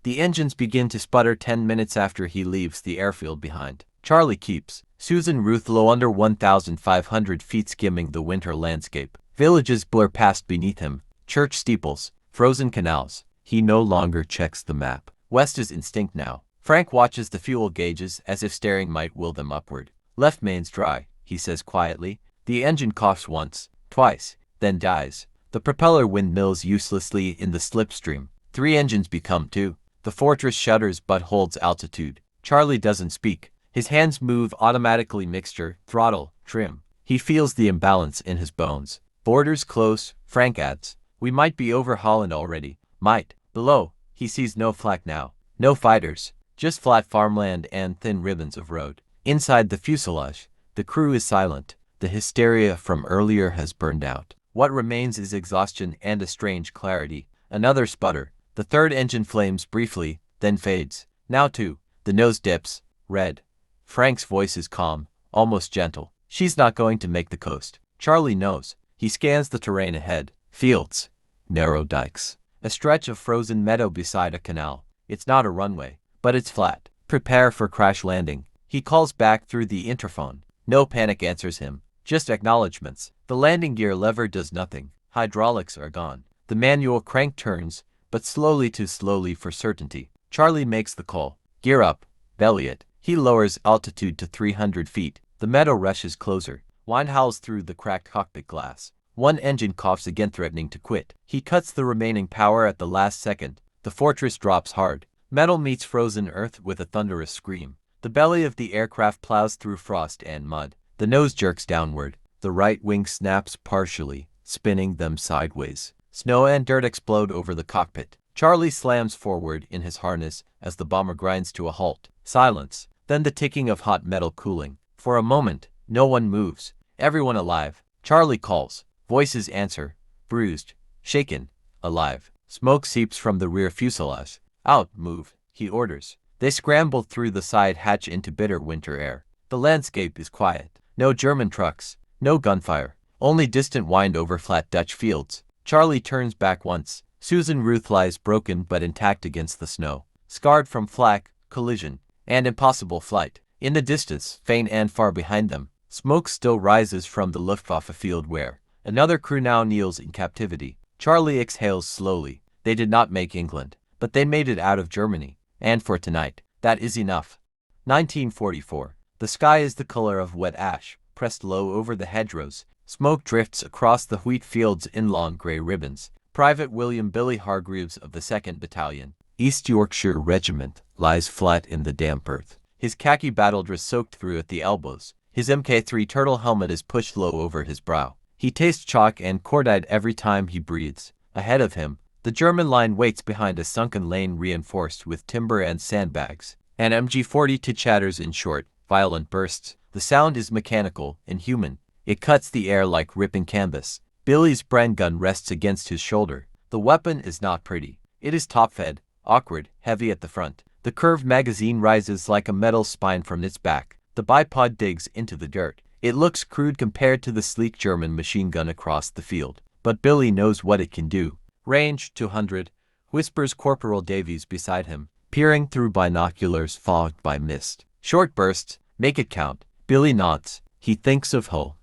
The engines begin to sputter 10 minutes after he leaves the airfield behind. Charlie keeps Susan Ruth low under 1,500 feet, skimming the winter landscape. Villages blur past beneath him, church steeples, frozen canals. He no longer checks the map. West is instinct now. Frank watches the fuel gauges as if staring might will them upward. Left main's dry, he says quietly. The engine coughs once, twice, then dies. The propeller windmills uselessly in the slipstream. 3 engines become 2. The fortress shudders but holds altitude. Charlie doesn't speak. His hands move automatically, mixture, throttle, trim. He feels the imbalance in his bones. Borders close, Frank adds. We might be over Holland already. Might. Below, he sees no flak now. No fighters. Just flat farmland and thin ribbons of road. Inside the fuselage, the crew is silent. The hysteria from earlier has burned out. What remains is exhaustion and a strange clarity. Another sputter. The 3rd engine flames briefly, then fades. Now 2. The nose dips. Red. Frank's voice is calm, almost gentle. She's not going to make the coast. Charlie knows. He scans the terrain ahead. Fields. Narrow dikes. A stretch of frozen meadow beside a canal. It's not a runway, but it's flat. Prepare for crash landing. He calls back through the interphone. No panic answers him. Just acknowledgments. The landing gear lever does nothing. Hydraulics are gone. The manual crank turns, but slowly, too slowly for certainty. Charlie makes the call. Gear up. Belly it. He lowers altitude to 300 feet. The meadow rushes closer. Wind howls through the cracked cockpit glass. 1 engine coughs again, threatening to quit. He cuts the remaining power at the last second. The fortress drops hard. Metal meets frozen earth with a thunderous scream. The belly of the aircraft plows through frost and mud. The nose jerks downward. The right wing snaps partially, spinning them sideways. Snow and dirt explode over the cockpit. Charlie slams forward in his harness as the bomber grinds to a halt. Silence, then the ticking of hot metal cooling. For a moment, no one moves. Everyone alive. Charlie calls. Voices answer. Bruised, shaken, alive. Smoke seeps from the rear fuselage. Out, move, he orders. They scramble through the side hatch into bitter winter air. The landscape is quiet. No German trucks, no gunfire, only distant wind over flat Dutch fields. Charlie turns back once. Susan Ruth lies broken but intact against the snow, scarred from flak, collision, and impossible flight. In the distance, faint and far behind them, smoke still rises from the Luftwaffe field where another crew now kneels in captivity. Charlie exhales slowly. They did not make England, but they made it out of Germany. And for tonight, that is enough. 1944. The sky is the color of wet ash, pressed low over the hedgerows. Smoke drifts across the wheat fields in long gray ribbons. Private William Billy Hargreaves of the 2nd Battalion, East Yorkshire Regiment, lies flat in the damp earth. His khaki battledress soaked through at the elbows. His Mk3 turtle helmet is pushed low over his brow. He tastes chalk and cordite every time he breathes. Ahead of him, the German line waits behind a sunken lane reinforced with timber and sandbags. An MG-42 chatters in short, violent bursts. The sound is mechanical, inhuman. It cuts the air like ripping canvas. Billy's Bren gun rests against his shoulder. The weapon is not pretty. It is top-fed, awkward, heavy at the front. The curved magazine rises like a metal spine from its back. The bipod digs into the dirt. It looks crude compared to the sleek German machine gun across the field. But Billy knows what it can do. Range 200, whispers Corporal Davies beside him, peering through binoculars fogged by mist. Short bursts, make it count. Billy nods. He thinks of Hull,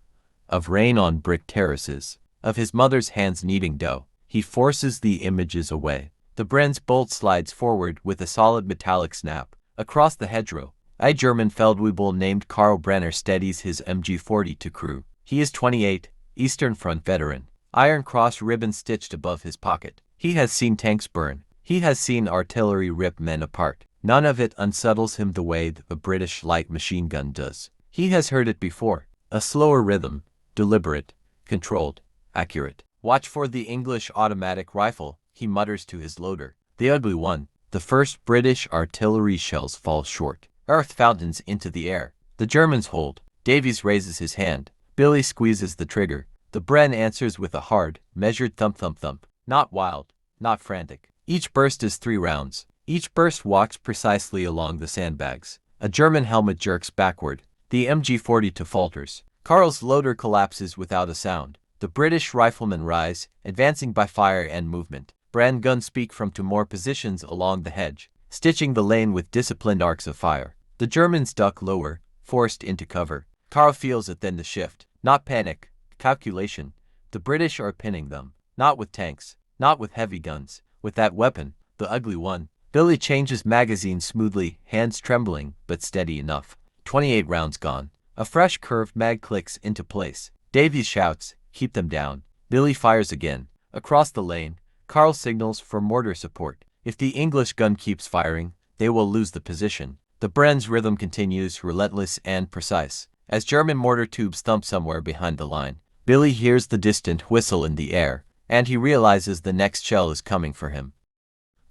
of rain on brick terraces, of his mother's hands kneading dough. He forces the images away. The Bren's bolt slides forward with a solid metallic snap. Across the hedgerow, a German Feldwebel named Karl Brenner steadies his MG-40 to crew. He is 28, Eastern Front veteran. Iron Cross ribbon stitched above his pocket. He has seen tanks burn. He has seen artillery rip men apart. None of it unsettles him the way a British light machine gun does. He has heard it before. A slower rhythm, deliberate, controlled, accurate. Watch for the English automatic rifle, he mutters to his loader. The ugly one. The first British artillery shells fall short. Earth fountains into the air. The Germans hold. Davies raises his hand. Billy squeezes the trigger. The Bren answers with a hard, measured thump-thump-thump. Not wild, not frantic. Each burst is 3 rounds. Each burst walks precisely along the sandbags. A German helmet jerks backward. The MG-42 falters. Karl's loader collapses without a sound. The British riflemen rise, advancing by fire and movement. Bren guns speak from 2 more positions along the hedge. stitching the lane with disciplined arcs of fire. The Germans duck lower, forced into cover. Karl feels it then the shift. Not panic, calculation. The British are pinning them. Not with tanks, not with heavy guns, with that weapon, the ugly one. Billy changes magazine smoothly, hands trembling, but steady enough. 28 rounds gone. A fresh curved mag clicks into place. Davies shouts, "Keep them down." Billy fires again. Across the lane, Karl signals for mortar support. If the English gun keeps firing, they will lose the position. The Bren's rhythm continues, relentless and precise. As German mortar tubes thump somewhere behind the line, Billy hears the distant whistle in the air, and he realizes the next shell is coming for him.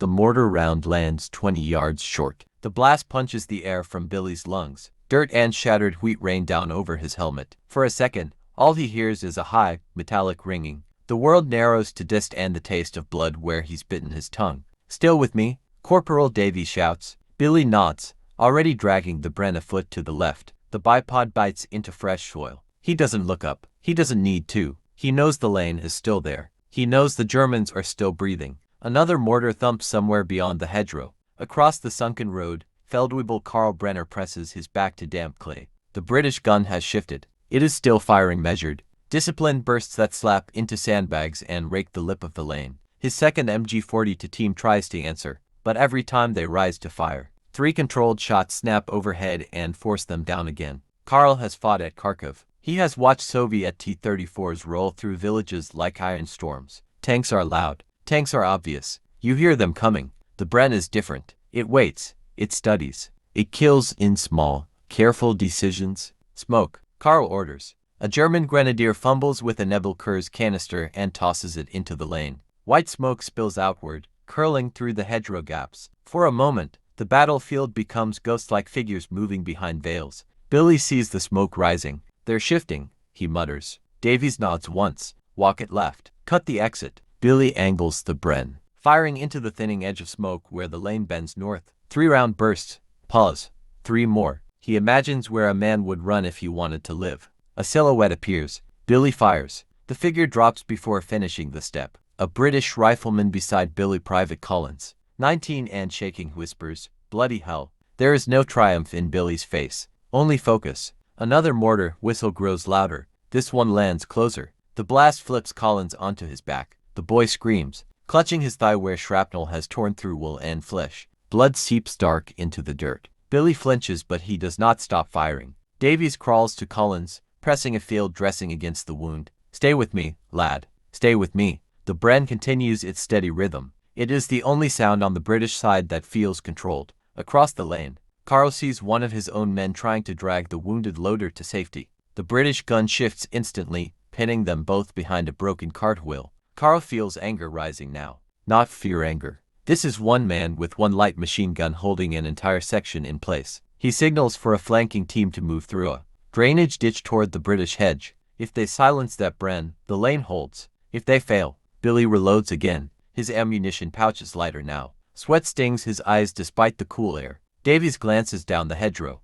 The mortar round lands 20 yards short. The blast punches the air from Billy's lungs. Dirt and shattered wheat rain down over his helmet. For a second, all he hears is a high, metallic ringing. The world narrows to dust and the taste of blood where he's bitten his tongue. "Still with me?" Corporal Davies shouts. Billy nods, already dragging the Bren a foot to the left. The bipod bites into fresh soil. He doesn't look up. He doesn't need to. He knows the lane is still there. He knows the Germans are still breathing. Another mortar thumps somewhere beyond the hedgerow. Across the sunken road, Feldwebel Karl Brenner presses his back to damp clay. The British gun has shifted. It is still firing measured. Disciplined bursts that slap into sandbags and rake the lip of the lane. His second MG-42 team tries to answer, but every time they rise to fire, 3 controlled shots snap overhead and force them down again. Karl has fought at Kharkov. He has watched Soviet T-34s roll through villages like iron storms. Tanks are loud. Tanks are obvious. You hear them coming. The Bren is different. It waits. It studies. It kills in small, careful decisions. Smoke. Karl orders. A German grenadier fumbles with a Nebelker's canister and tosses it into the lane. White smoke spills outward, curling through the hedgerow gaps. For a moment, the battlefield becomes ghost-like figures moving behind veils. Billy sees the smoke rising. "They're shifting," he mutters. Davies nods once. "Walk it left. Cut the exit." Billy angles the Bren, firing into the thinning edge of smoke where the lane bends north. 3 round bursts. Pause. 3 more. He imagines where a man would run if he wanted to live. A silhouette appears. Billy fires. The figure drops before finishing the step. A British rifleman beside Billy, Private Collins, 19 and shaking, whispers, "Bloody hell." There is no triumph in Billy's face, only focus. Another mortar whistle grows louder. This one lands closer. The blast flips Collins onto his back. The boy screams, clutching his thigh where shrapnel has torn through wool and flesh. Blood seeps dark into the dirt. Billy flinches, but he does not stop firing. Davies crawls to Collins, pressing a field dressing against the wound. "Stay with me, lad. Stay with me." The Bren continues its steady rhythm. It is the only sound on the British side that feels controlled. Across the lane, Karl sees one of his own men trying to drag the wounded loader to safety. The British gun shifts instantly, pinning them both behind a broken cartwheel. Karl feels anger rising now. Not fear anger. This is one man with one light machine gun holding an entire section in place. He signals for a flanking team to move through a drainage ditch toward the British hedge. If they silence that Bren, the lane holds. If they fail, Billy reloads again. His ammunition pouch is lighter now. Sweat stings his eyes despite the cool air. Davies glances down the hedgerow.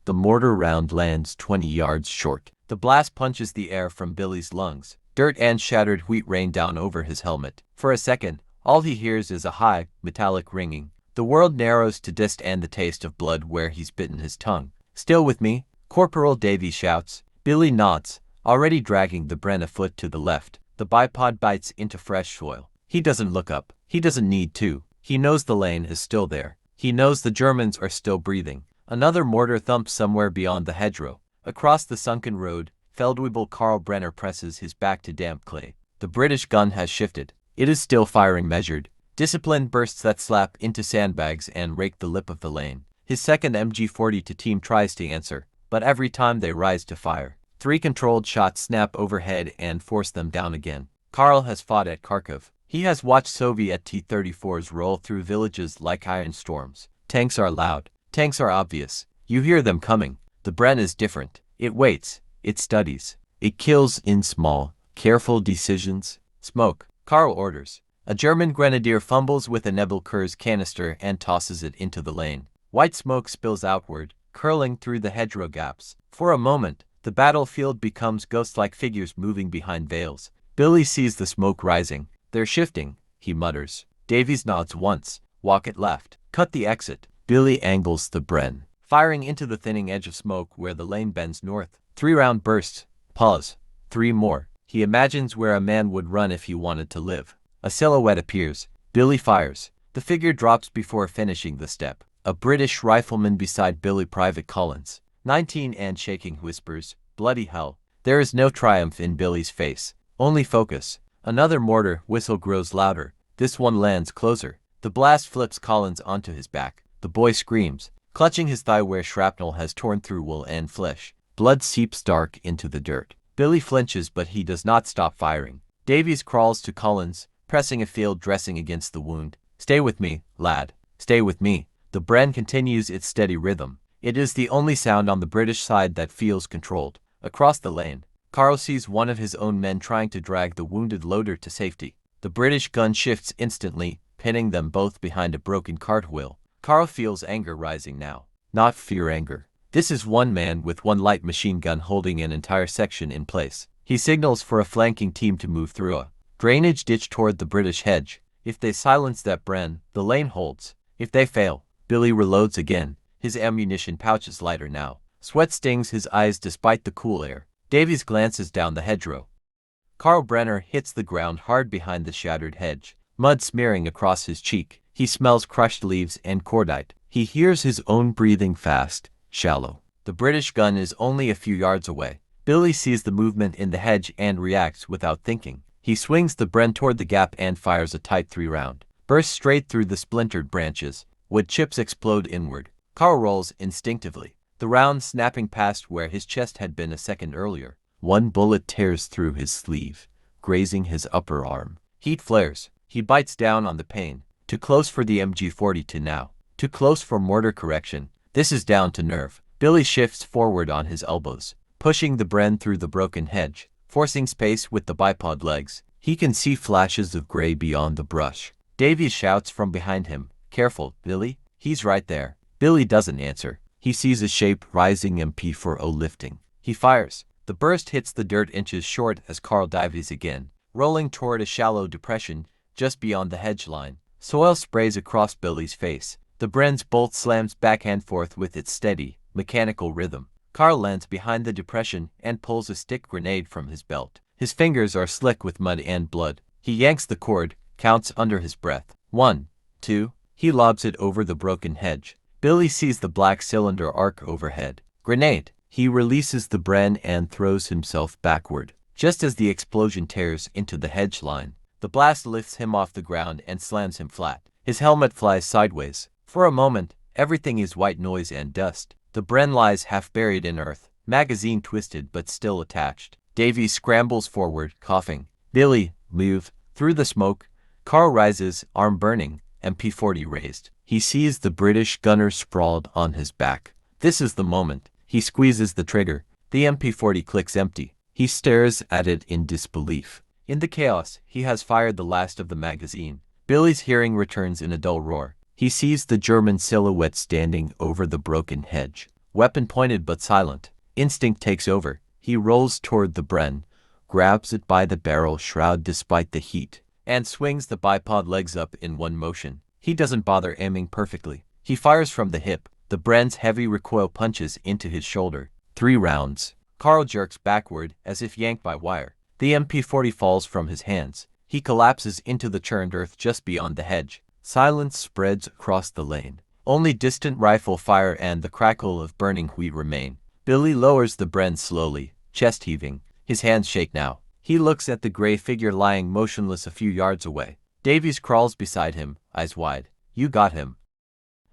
The mortar round lands 20 yards short. The blast punches the air from Billy's lungs. Dirt and shattered wheat rain down over his helmet. For a second, all he hears is a high, metallic ringing. The world narrows to dust and the taste of blood where he's bitten his tongue. "Still with me?" Corporal Davies shouts. Billy nods, already dragging the Bren a foot to the left. The bipod bites into fresh soil. He doesn't look up. He doesn't need to. He knows the lane is still there. He knows the Germans are still breathing. Another mortar thumps somewhere beyond the hedgerow. Across the sunken road, Feldwebel Karl Brenner presses his back to damp clay. The British gun has shifted. It is still firing measured. Disciplined bursts that slap into sandbags and rake the lip of the lane. His second MG-42 team tries to answer, but every time they rise to fire, 3 controlled shots snap overhead and force them down again. Karl has fought at Kharkov. He has watched Soviet T-34s roll through villages like iron storms. Tanks are loud. Tanks are obvious. You hear them coming. The Bren is different. It waits. It studies. It kills in small, careful decisions. "Smoke." Karl orders. A German grenadier fumbles with a Nebelker's canister and tosses it into the lane. White smoke spills outward, curling through the hedgerow gaps. For a moment, the battlefield becomes ghost-like figures moving behind veils. Billy sees the smoke rising. "They're shifting," he mutters. Davies nods once. "Walk it left. Cut the exit. Billy angles the Bren, firing into the thinning edge of smoke where the lane bends north. 3-round bursts. Pause. 3 more. He imagines where a man would run if he wanted to live. A silhouette appears. Billy fires. The figure drops before finishing the step. A British rifleman beside Billy, Private Collins, 19, and shaking, whispers, "Bloody hell." There is no triumph in Billy's face, only focus. Another mortar whistle grows louder. This one lands closer. The blast flips Collins onto his back. The boy screams, clutching his thigh where shrapnel has torn through wool and flesh. Blood seeps dark into the dirt. Billy flinches, but he does not stop firing. Davies crawls to Collins, pressing a field dressing against the wound. "Stay with me, lad. Stay with me." The Bren continues its steady rhythm. It is the only sound on the British side that feels controlled. Across the lane, Carl sees one of his own men trying to drag the wounded loader to safety. The British gun shifts instantly, pinning them both behind a broken cartwheel. Carl feels anger rising now. Not fear anger. This is one man with one light machine gun holding an entire section in place. He signals for a flanking team to move through a drainage ditch toward the British hedge. If they silence that Bren, the lane holds. If they fail, Billy reloads again. His ammunition pouch is lighter now. Sweat stings his eyes despite the cool air. Davies glances down the hedgerow. Carl Brenner hits the ground hard behind the shattered hedge, mud smearing across his cheek. He smells crushed leaves and cordite. He hears his own breathing fast, shallow. The British gun is only a few yards away. Billy sees the movement in the hedge and reacts without thinking. He swings the Bren toward the gap and fires a tight 3-round. Bursts straight through the splintered branches. Wood chips explode inward. Carl rolls instinctively, the round snapping past where his chest had been a second earlier. One bullet tears through his sleeve, grazing his upper arm. Heat flares. He bites down on the pain. Too close for the MG-42 now. Too close for mortar correction. This is down to nerve. Billy shifts forward on his elbows, pushing the Bren through the broken hedge, forcing space with the bipod legs. He can see flashes of gray beyond the brush. Davies shouts from behind him, "Careful, Billy." He's right there. Billy doesn't answer. He sees a shape rising, MP-40 lifting. He fires. The burst hits the dirt inches short as Carl dives again, rolling toward a shallow depression just beyond the hedge line. Soil sprays across Billy's face. The Bren's bolt slams back and forth with its steady, mechanical rhythm. Carl lands behind the depression and pulls a stick grenade from his belt. His fingers are slick with mud and blood. He yanks the cord, counts under his breath. 1, 2. He lobs it over the broken hedge. Billy sees the black cylinder arc overhead. Grenade. He releases the Bren and throws himself backward. Just as the explosion tears into the hedge line, the blast lifts him off the ground and slams him flat. His helmet flies sideways. For a moment, everything is white noise and dust. The Bren lies half buried in earth, magazine twisted but still attached. Davies scrambles forward, coughing. "Billy, move." Through the smoke, Carl rises, arm burning, MP-40 raised. He sees the British gunner sprawled on his back. This is the moment. He squeezes the trigger. The MP-40 clicks empty. He stares at it in disbelief. In the chaos, he has fired the last of the magazine. Billy's hearing returns in a dull roar. He sees the German silhouette standing over the broken hedge, weapon pointed but silent. Instinct takes over. He rolls toward the Bren, grabs it by the barrel shroud despite the heat, and swings the bipod legs up in one motion. He doesn't bother aiming perfectly. He fires from the hip. The Bren's heavy recoil punches into his shoulder. 3 rounds. Carl jerks backward as if yanked by wire. The MP-40 falls from his hands. He collapses into the churned earth just beyond the hedge. Silence spreads across the lane. Only distant rifle fire and the crackle of burning wheat remain. Billy lowers the Bren slowly, chest heaving. His hands shake now. He looks at the gray figure lying motionless a few yards away. Davies crawls beside him, eyes wide. "You got him."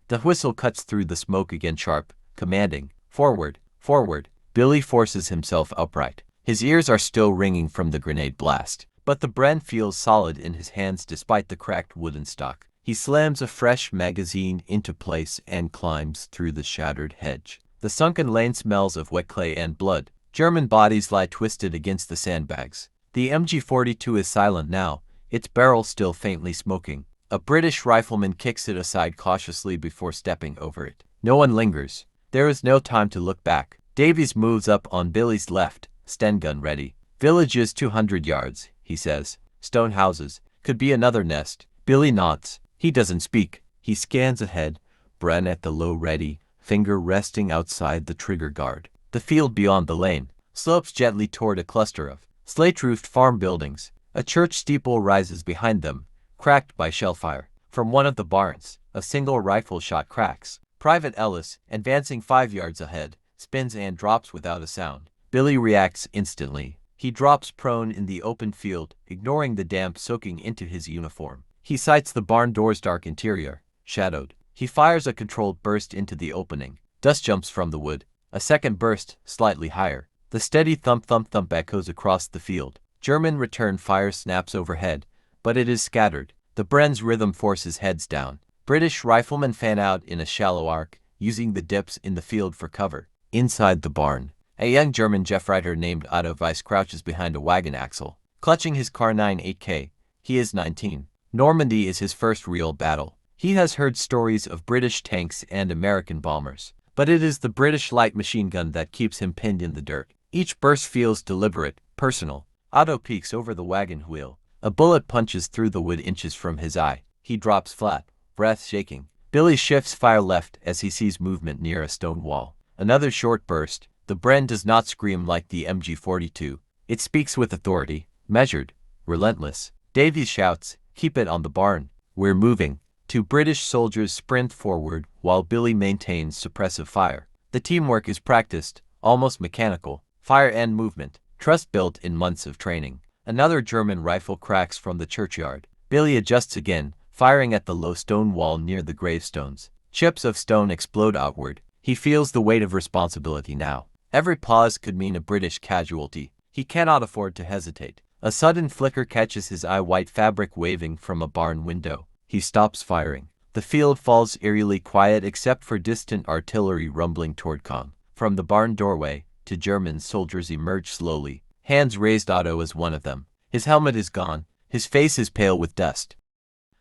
The whistle cuts through the smoke again, sharp, commanding. "Forward, forward." Billy forces himself upright. His ears are still ringing from the grenade blast, but the Bren feels solid in his hands despite the cracked wooden stock. He slams a fresh magazine into place and climbs through the shattered hedge. The sunken lane smells of wet clay and blood. German bodies lie twisted against the sandbags. The MG-42 is silent now, its barrel still faintly smoking. A British rifleman kicks it aside cautiously before stepping over it. No one lingers. There is no time to look back. Davies moves up on Billy's left, Sten gun ready. "Village is 200 yards, he says. "Stone houses. Could be another nest." Billy nods. He doesn't speak. He scans ahead, Bren at the low ready, finger resting outside the trigger guard. The field beyond the lane slopes gently toward a cluster of slate-roofed farm buildings. A church steeple rises behind them, cracked by shellfire. From one of the barns, a single rifle shot cracks. Private Ellis, advancing 5 yards ahead, spins and drops without a sound. Billy reacts instantly. He drops prone in the open field, ignoring the damp soaking into his uniform. He sights the barn door's dark interior, shadowed. He fires a controlled burst into the opening. Dust jumps from the wood. A second burst, slightly higher. The steady thump-thump-thump echoes across the field. German return fire snaps overhead, but it is scattered. The Bren's rhythm forces heads down. British riflemen fan out in a shallow arc, using the dips in the field for cover. Inside the barn, a young German Jeff Reiter named Otto Weiss crouches behind a wagon axle, clutching his Kar-9 8K. He is 19. Normandy is his first real battle. He has heard stories of British tanks and American bombers, but it is the British light machine gun that keeps him pinned in the dirt. Each burst feels deliberate, personal. Otto peeks over the wagon wheel. A bullet punches through the wood inches from his eye. He drops flat, breath shaking. Billy shifts fire left as he sees movement near a stone wall. Another short burst. The Bren does not scream like the MG42. It speaks with authority, measured, relentless. Davies shouts, "Keep it on the barn. We're moving." 2 British soldiers sprint forward while Billy maintains suppressive fire. The teamwork is practiced, almost mechanical. Fire and movement, trust built in months of training. Another German rifle cracks from the churchyard. Billy adjusts again, firing at the low stone wall near the gravestones. Chips of stone explode outward. He feels the weight of responsibility now. Every pause could mean a British casualty. He cannot afford to hesitate. A sudden flicker catches his eye, white fabric waving from a barn window. He stops firing. The field falls eerily quiet except for distant artillery rumbling toward Kong. From the barn doorway, 2 German soldiers emerge slowly. Hands raised. Otto is one of them. His helmet is gone. His face is pale with dust.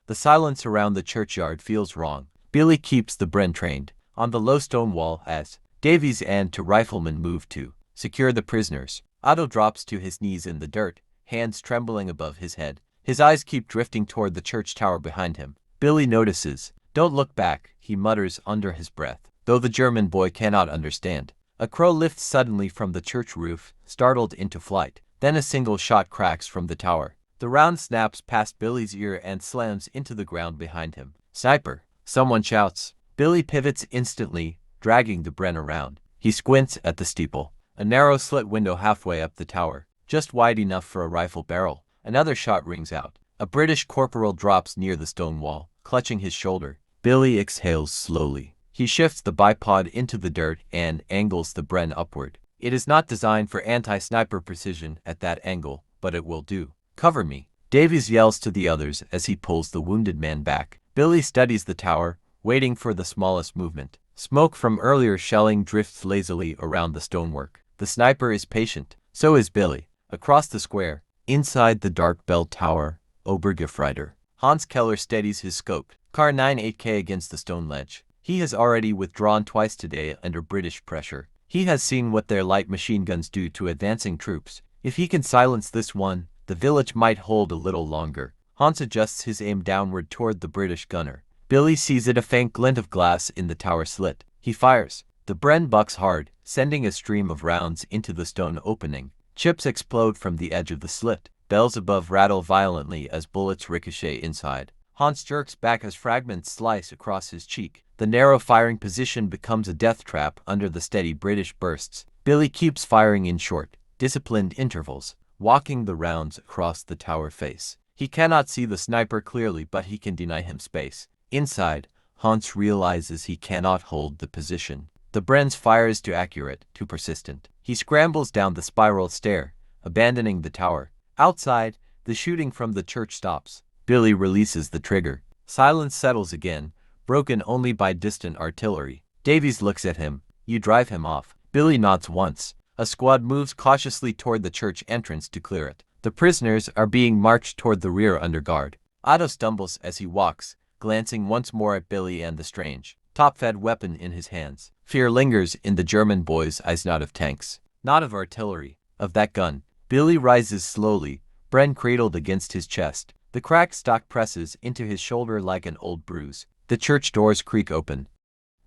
The silence around the churchyard feels wrong. Billy keeps the Bren trained. On the low stone wall as Davies and 2 riflemen move to secure the prisoners. Otto drops to his knees in the dirt, hands trembling above his head. His eyes keep drifting toward the church tower behind him. Billy notices. "Don't look back," he mutters under his breath, though the German boy cannot understand. A crow lifts suddenly from the church roof, startled into flight. Then a single shot cracks from the tower. The round snaps past Billy's ear and slams into the ground behind him. "Sniper!" someone shouts. Billy pivots instantly, dragging the Bren around. He squints at the steeple. A narrow slit window halfway up the tower, just wide enough for a rifle barrel. Another shot rings out. A British corporal drops near the stone wall, clutching his shoulder. Billy exhales slowly. He shifts the bipod into the dirt and angles the Bren upward. It is not designed for anti-sniper precision at that angle, but it will do. "Cover me," Davies yells to the others as he pulls the wounded man back. Billy studies the tower, waiting for the smallest movement. Smoke from earlier shelling drifts lazily around the stonework. The sniper is patient. So is Billy. Across the square, inside the dark bell tower, Obergefreiter, Hans Keller steadies his scoped Kar-9 8K against the stone ledge. He has already withdrawn twice today under British pressure. He has seen what their light machine guns do to advancing troops. If he can silence this one, the village might hold a little longer. Hans adjusts his aim downward toward the British gunner. Billy sees it, a faint glint of glass in the tower slit. He fires. The Bren bucks hard, sending a stream of rounds into the stone opening. Chips explode from the edge of the slit. Bells above rattle violently as bullets ricochet inside. Hans jerks back as fragments slice across his cheek. The narrow firing position becomes a death trap under the steady British bursts. Billy keeps firing in short, disciplined intervals, walking the rounds across the tower face. He cannot see the sniper clearly, but he can deny him space. Inside, Hans realizes he cannot hold the position. The Bren's fire is too accurate, too persistent. He scrambles down the spiral stair, abandoning the tower. Outside, the shooting from the church stops. Billy releases the trigger. Silence settles again, broken only by distant artillery. Davies looks at him. "You drive him off." Billy nods once. A squad moves cautiously toward the church entrance to clear it. The prisoners are being marched toward the rear under guard. Otto stumbles as he walks, glancing once more at Billy and the strange, top-fed weapon in his hands. Fear lingers in the German boy's eyes, not of tanks, not of artillery, of that gun. Billy rises slowly, Bren cradled against his chest. The cracked stock presses into his shoulder like an old bruise. The church doors creak open.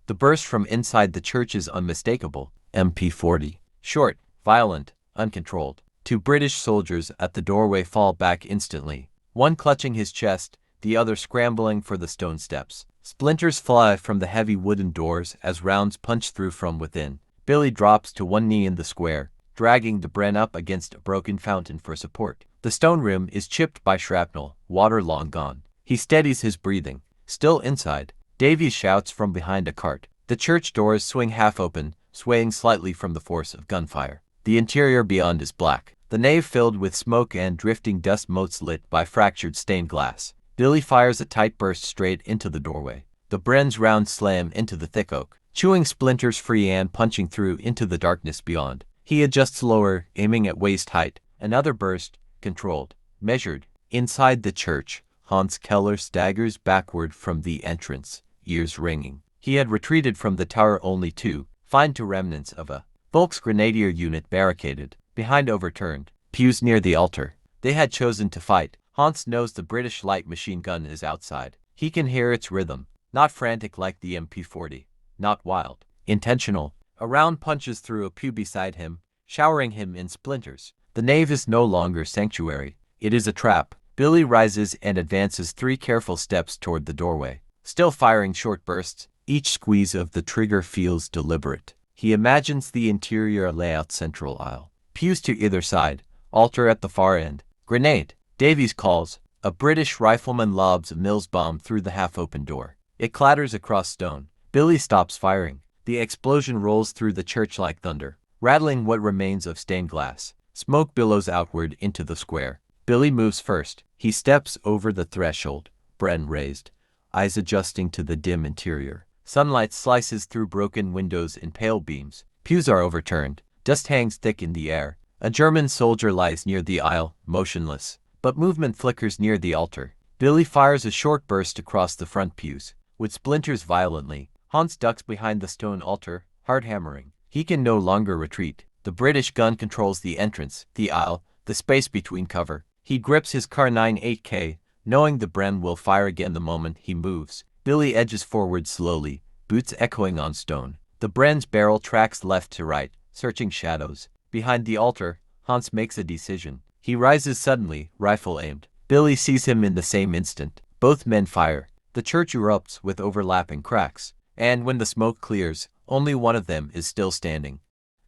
The burst from inside the church is unmistakable. MP40. Short, violent, uncontrolled. 2 British soldiers at the doorway fall back instantly, one clutching his chest, the other scrambling for the stone steps. Splinters fly from the heavy wooden doors as rounds punch through from within. Billy drops to one knee in the square, dragging the Bren up against a broken fountain for support. The stone rim is chipped by shrapnel, water long gone. He steadies his breathing. Still inside, Davies shouts from behind a cart. The church doors swing half open, swaying slightly from the force of gunfire. The interior beyond is black, the nave filled with smoke and drifting dust motes lit by fractured stained glass. Billy fires a tight burst straight into the doorway. The Bren's rounds slam into the thick oak, chewing splinters free and punching through into the darkness beyond. He adjusts lower, aiming at waist height. Another burst, controlled, measured. Inside the church, Hans Keller staggers backward from the entrance, ears ringing. He had retreated from the tower only to find 2 remnants of a Volksgrenadier unit barricaded behind overturned pews near the altar. They had chosen to fight. Hans knows the British light machine gun is outside. He can hear its rhythm, not frantic like the MP40, not wild, intentional. A round punches through a pew beside him, showering him in splinters. The nave is no longer sanctuary. It is a trap. Billy rises and advances 3 careful steps toward the doorway, still firing short bursts. Each squeeze of the trigger feels deliberate. He imagines the interior layout: central aisle, pews to either side, altar at the far end. Grenade! Davies calls. A British rifleman lobs a Mills bomb through the half-open door. It clatters across stone. Billy stops firing. The explosion rolls through the church like thunder, rattling what remains of stained glass. Smoke billows outward into the square. Billy moves first. He steps over the threshold, Bren raised, eyes adjusting to the dim interior. Sunlight slices through broken windows in pale beams. Pews are overturned. Dust hangs thick in the air. A German soldier lies near the aisle, motionless, but movement flickers near the altar. Billy fires a short burst across the front pews, which splinters violently. Hans ducks behind the stone altar, hard hammering. He can no longer retreat. The British gun controls the entrance, the aisle, the space between cover. He grips his Car-9 8K, knowing the Bren will fire again the moment he moves. Billy edges forward slowly, boots echoing on stone. The Bren's barrel tracks left to right, searching shadows. Behind the altar, Hans makes a decision. He rises suddenly, rifle aimed. Billy sees him in the same instant. Both men fire. The church erupts with overlapping cracks, and when the smoke clears, only one of them is still standing.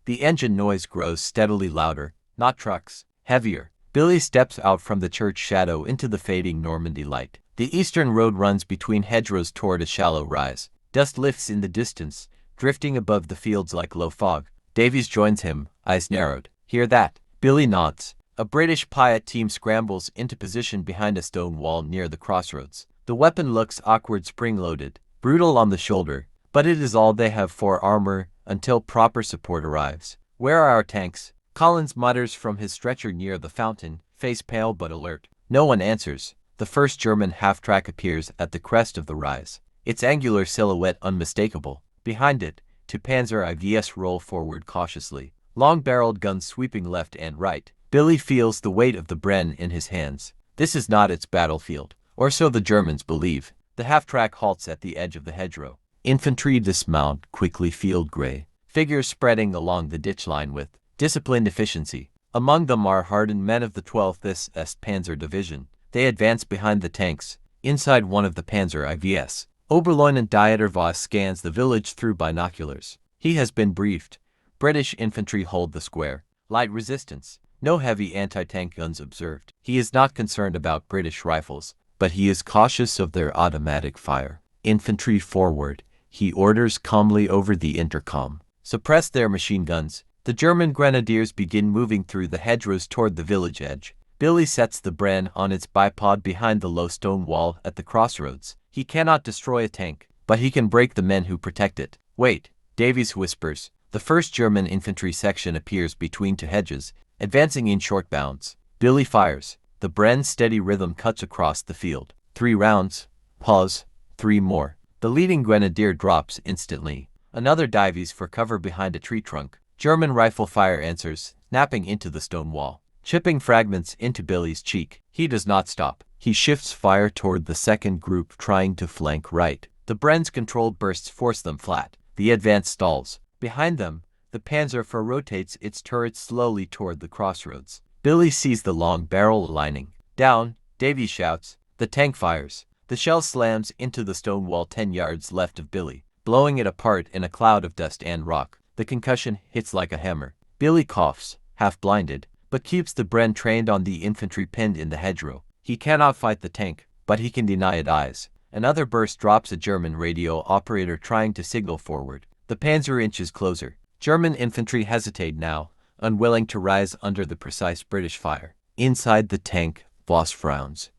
The engine noise grows steadily louder, not trucks, heavier. Billy steps out from the church shadow into the fading Normandy light. The eastern road runs between hedgerows toward a shallow rise. Dust lifts in the distance, drifting above the fields like low fog. Davies joins him, eyes narrowed. Hear that? Billy nods. A British Piat team scrambles into position behind a stone wall near the crossroads. The weapon looks awkward, spring-loaded, brutal on the shoulder, but it is all they have for armor until proper support arrives. Where are our tanks? Collins mutters from his stretcher near the fountain, face pale but alert. No one answers. The first German half-track appears at the crest of the rise, its angular silhouette unmistakable. Behind it, 2 Panzer IVs roll forward cautiously, long-barreled guns sweeping left and right. Billy feels the weight of the Bren in his hands. This is not its battlefield, or so the Germans believe. The half-track halts at the edge of the hedgerow. Infantry dismount, quickly field gray, figures spreading along the ditch line with disciplined efficiency. Among them are hardened men of the 12th SS Panzer Division. They advance behind the tanks, inside one of the Panzer IVs. Oberleutnant Dieter Voss scans the village through binoculars. He has been briefed. British infantry hold the square. Light resistance. No heavy anti-tank guns observed. He is not concerned about British rifles, but he is cautious of their automatic fire. Infantry forward, he orders calmly over the intercom. Suppress their machine guns. The German grenadiers begin moving through the hedgerows toward the village edge. Billy sets the Bren on its bipod behind the low stone wall at the crossroads. He cannot destroy a tank, but he can break the men who protect it. Wait, Davies whispers. The first German infantry section appears between 2 hedges, advancing in short bounds. Billy fires. The Bren's steady rhythm cuts across the field. 3 rounds. Pause. 3 more. The leading grenadier drops instantly. Another dives for cover behind a tree trunk. German rifle fire answers, snapping into the stone wall, chipping fragments into Billy's cheek. He does not stop. He shifts fire toward the second group trying to flank right. The Bren's controlled bursts force them flat. The advance stalls. Behind them, the Panzer IV rotates its turret slowly toward the crossroads. Billy sees the long barrel lining. Down, Davy shouts. The tank fires. The shell slams into the stone wall 10 yards left of Billy, blowing it apart in a cloud of dust and rock. The concussion hits like a hammer. Billy coughs, half blinded, but keeps the Bren trained on the infantry pinned in the hedgerow. He cannot fight the tank, but he can deny it eyes. Another burst drops a German radio operator trying to signal forward. The Panzer inches closer. German infantry hesitate now, unwilling to rise under the precise British fire. Inside the tank, Voss frowns.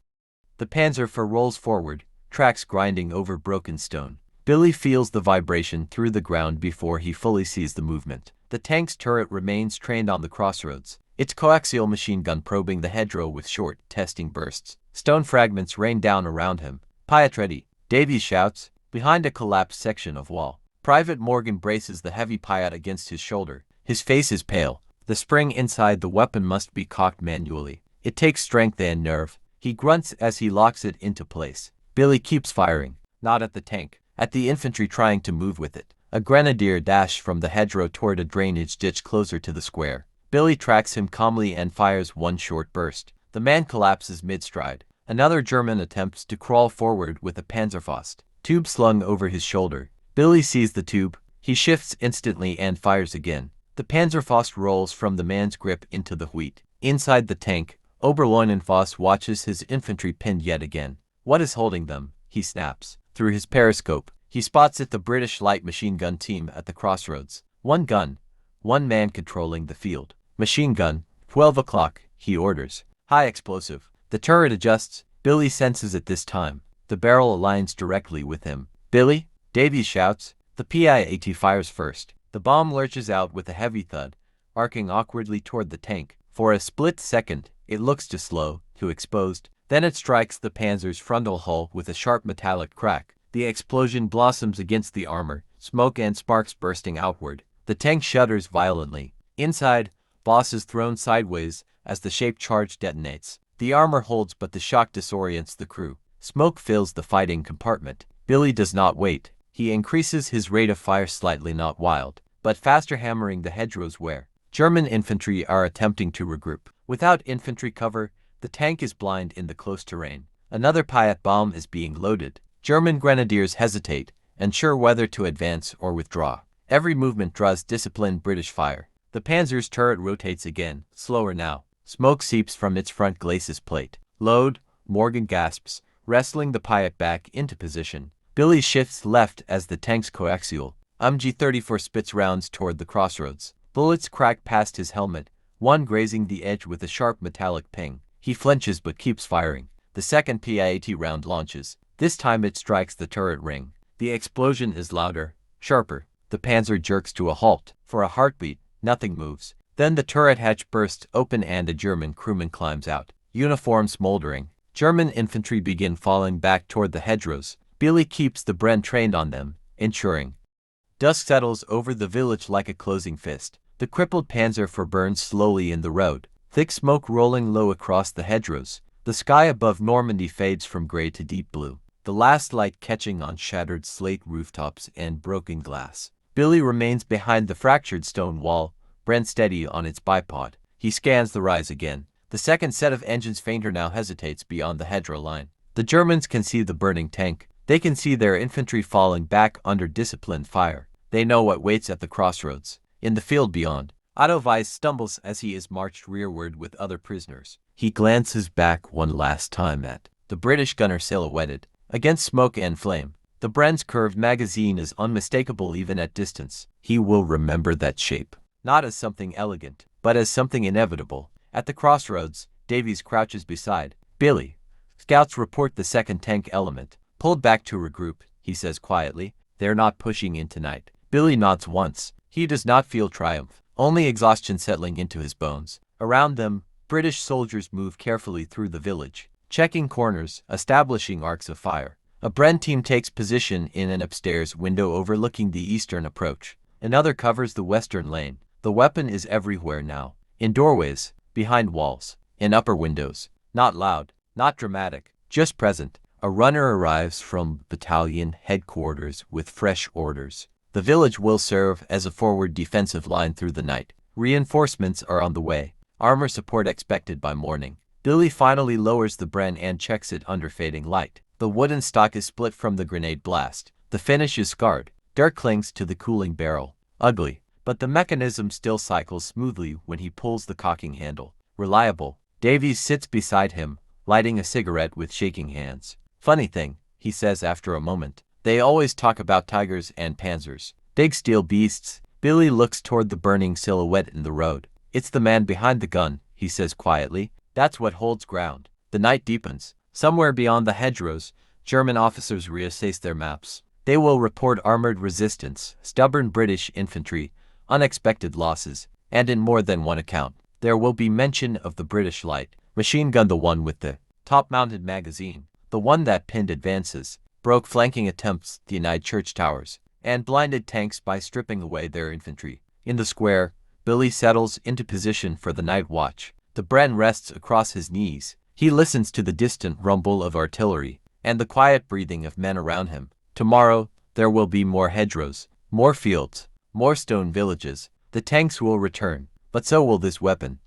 The Panzer IV rolls forward, tracks grinding over broken stone. Billy feels the vibration through the ground before he fully sees the movement. The tank's turret remains trained on the crossroads, its coaxial machine gun probing the hedgerow with short, testing bursts. Stone fragments rain down around him. "Piat ready," Davies shouts, behind a collapsed section of wall. Private Morgan braces the heavy Piat against his shoulder. His face is pale. The spring inside the weapon must be cocked manually. It takes strength and nerve. He grunts as he locks it into place. Billy keeps firing, not at the tank, at the infantry trying to move with it. A grenadier dashes from the hedgerow toward a drainage ditch closer to the square. Billy tracks him calmly and fires one short burst. The man collapses mid-stride. Another German attempts to crawl forward with a Panzerfaust, tube slung over his shoulder. Billy sees the tube. He shifts instantly and fires again. The Panzerfaust rolls from the man's grip into the wheat. Inside the tank, Oberleutnant watches his infantry pinned yet again. What is holding them? He snaps. Through his periscope, he spots it, the British light machine gun team at the crossroads. One gun, one man controlling the field. Machine gun, 12 o'clock, he orders. High explosive. The turret adjusts. Billy senses it this time. The barrel aligns directly with him. "Billy!" Davies shouts. The PIAT fires first. The bomb lurches out with a heavy thud, arcing awkwardly toward the tank. For a split second, it looks too slow, too exposed. Then it strikes the Panzer's frontal hull with a sharp metallic crack. The explosion blossoms against the armor, smoke and sparks bursting outward. The tank shudders violently. Inside, Voss is thrown sideways as the shaped charge detonates. The armor holds, but the shock disorients the crew. Smoke fills the fighting compartment. Billy does not wait. He increases his rate of fire slightly, not wild, but faster, hammering the hedgerows where German infantry are attempting to regroup. Without infantry cover, the tank is blind in the close terrain. Another Piat bomb is being loaded. German grenadiers hesitate, unsure whether to advance or withdraw. Every movement draws disciplined British fire. The Panzer's turret rotates again, slower now. Smoke seeps from its front glacis plate. "Load," Morgan gasps, wrestling the Piat back into position. Billy shifts left as the tank's coaxial. MG-34 spits rounds toward the crossroads. Bullets crack past his helmet, one grazing the edge with a sharp metallic ping. He flinches but keeps firing. The second PIAT round launches. This time it strikes the turret ring. The explosion is louder, sharper. The Panzer jerks to a halt. For a heartbeat, nothing moves. Then the turret hatch bursts open and a German crewman climbs out. Uniform smoldering. German infantry begin falling back toward the hedgerows. Billy keeps the Bren trained on them, ensuring. Dusk settles over the village like a closing fist. The crippled Panzer IV burns slowly in the road, thick smoke rolling low across the hedgerows. The sky above Normandy fades from gray to deep blue, the last light catching on shattered slate rooftops and broken glass. Billy remains behind the fractured stone wall, Bren steady on its bipod. He scans the rise again. The second set of engines fainter now hesitates beyond the hedgerow line. The Germans can see the burning tank. They can see their infantry falling back under disciplined fire. They know what waits at the crossroads. In the field beyond, Otto Weiss stumbles as he is marched rearward with other prisoners. He glances back one last time at the British gunner silhouetted against smoke and flame. The Bren's curved magazine is unmistakable even at distance. He will remember that shape, not as something elegant, but as something inevitable. At the crossroads, Davies crouches beside Billy. Scouts report the second tank element pulled back to regroup, he says quietly. They're not pushing in tonight. Billy nods once. He does not feel triumph, only exhaustion settling into his bones. Around them, British soldiers move carefully through the village, checking corners, establishing arcs of fire. A Bren team takes position in an upstairs window overlooking the eastern approach. Another covers the western lane. The weapon is everywhere now, in doorways, behind walls, in upper windows. Not loud, not dramatic, just present. A runner arrives from battalion headquarters with fresh orders. The village will serve as a forward defensive line through the night. Reinforcements are on the way. Armor support expected by morning. Billy finally lowers the Bren and checks it under fading light. The wooden stock is split from the grenade blast. The finish is scarred. Dirt clings to the cooling barrel. Ugly, but the mechanism still cycles smoothly when he pulls the cocking handle. Reliable. Davies sits beside him, lighting a cigarette with shaking hands. Funny thing, he says after a moment. They always talk about tigers and panzers. Big steel beasts. Billy looks toward the burning silhouette in the road. It's the man behind the gun, he says quietly. That's what holds ground. The night deepens. Somewhere beyond the hedgerows, German officers reassess their maps. They will report armored resistance, stubborn British infantry, unexpected losses, and in more than one account, there will be mention of the British light machine gun, the one with the top-mounted magazine, the one that pinned advances, broke flanking attempts, denied church towers, and blinded tanks by stripping away their infantry. In the square, Billy settles into position for the night watch. The Bren rests across his knees. He listens to the distant rumble of artillery and the quiet breathing of men around him. Tomorrow, there will be more hedgerows, more fields, more stone villages. The tanks will return, but so will this weapon.